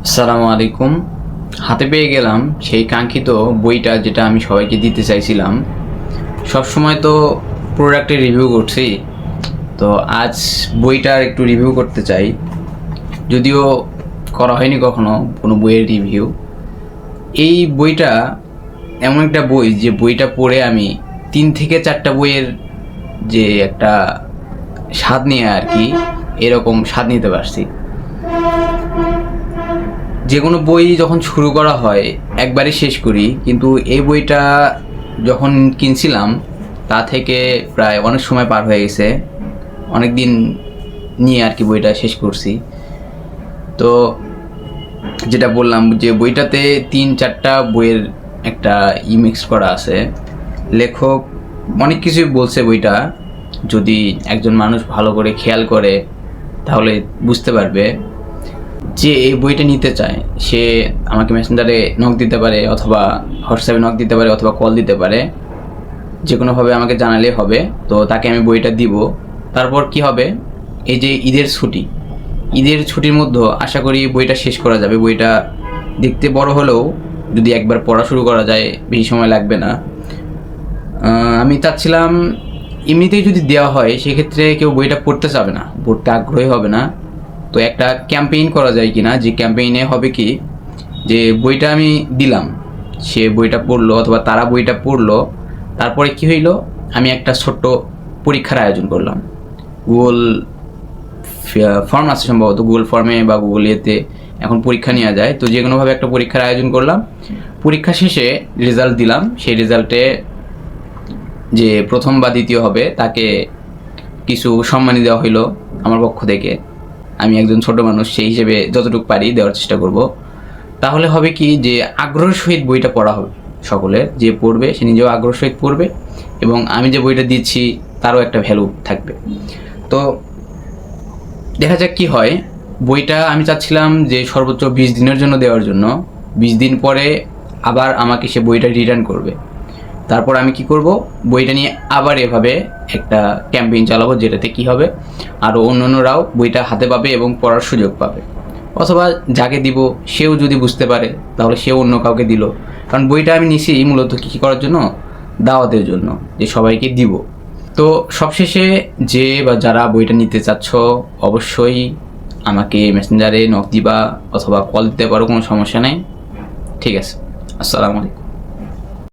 আসসালামু আলাইকুম। হাতে পেয়ে গেলাম সেই কাঙ্ক্ষিত বইটা, যেটা আমি সবাইকে দিতে চাইছিলাম। সবসময় তো প্রোডাক্টের রিভিউ করছি, তো আজ বইটার একটু রিভিউ করতে চাই। যদিও করা হয়নি কখনো কোনো বইয়ের রিভিউ। এই বইটা এমন একটা বই যে বইটা পড়ে আমি 3 থেকে 4টা বইয়ের যে একটা স্বাদ নিয়ে আর কি, এরকম স্বাদ নিতে পারছি। যে কোনো বই যখন শুরু করা হয় একবারই শেষ করি, কিন্তু এই বইটা যখন কিনছিলাম তা থেকে প্রায় অনেক সময় পার হয়ে গেছে, অনেক দিন নিয়ে আর কি বইটা শেষ করছি। তো যেটা বললাম যে বইটাতে 3-4টা বইয়ের একটা মিক্স করা আছে। লেখক অনেক কিছুই বলছে বইটা, যদি একজন মানুষ ভালো করে খেয়াল করে তাহলে বুঝতে পারবে। যে এই বইটা নিতে চায় সে আমাকে মেসেঞ্জারে নক দিতে পারে, অথবা হোয়াটসঅ্যাপে নক দিতে পারে, অথবা কল দিতে পারে। যে কোনোভাবে আমাকে জানালেই হবে, তো তাকে আমি বইটা দিব। তারপর কি হবে, এই যে ঈদের ছুটির মধ্যে আশা করি বইটা শেষ করা যাবে। বইটা দেখতে বড় হলেও যদি একবার পড়া শুরু করা যায় বেশি সময় লাগবে না। আমি চাচ্ছিলাম এমনিতেই যদি দেওয়া হয় সেক্ষেত্রে কেউ বইটা পড়তে চাবে না, পড়তে আগ্রহী হবে না। তো একটা ক্যাম্পেইন করা যায় কিনা, যে ক্যাম্পেইনে হবে কি, যে বইটা আমি দিলাম, সে বইটা পড়লো অথবা তারা বইটা পড়লো, তারপরে কি হইলো, আমি একটা ছোট্ট পরীক্ষার আয়োজন করলাম। গুগল ফর্ম আছে সম্ভবত, গুগল ফর্মে বা গুগল ইয়েতে এখন পরীক্ষা নেওয়া যায়। তো যে কোনোভাবে একটা পরীক্ষার আয়োজন করলাম, পরীক্ষা শেষে রেজাল্ট দিলাম। সেই রেজাল্টে যে প্রথম বা দ্বিতীয় হবে তাকে কিছু সম্মানী দেওয়া হইলো আমার পক্ষ থেকে। আমি একজন ছোট মানুষ, সেই হিসেবে যতটুকু পারি দেওয়ার চেষ্টা করব। তাহলে হবে কি, যে আগ্রহের সহিত বইটা পড়া হবে সকলের। যে পড়বে সে নিজেও আগ্রহের সহিত পড়বে, এবং আমি যে বইটা দিচ্ছি তারও একটা ভ্যালু থাকবে। তো দেখা যাক কি হয়। বইটা আমি চাচ্ছিলাম যে সর্বোচ্চ 20 দিনের জন্য দেওয়ার জন্য। 20 দিন পরে আবার আমাকে সে বইটা রিটার্ন করবে। তারপর আমি কি করব, বইটা নিয়ে আবার এভাবে একটা ক্যাম্পেইন চালাবো, যেটাতে কি হবে, আরও অন্যান্যরাও বইটা হাতে পাবে এবং পড়ার সুযোগ পাবে। অথবা যাকে দিব সেও যদি বুঝতে পারে তাহলে সেও অন্য কাউকে দিল। কারণ বইটা আমি নিছি মূলত কী করার জন্য, দাওয়াতের জন্য, যে সবাইকে দিব। তো সবশেষে যে বা যারা বইটা নিতে চাচ্ছ অবশ্যই আমাকে মেসেঞ্জারে নক দিবা অথবা কল দিতে পারো, কোনো সমস্যা নেই। ঠিক আছে, আসসালামু আলাইকুম।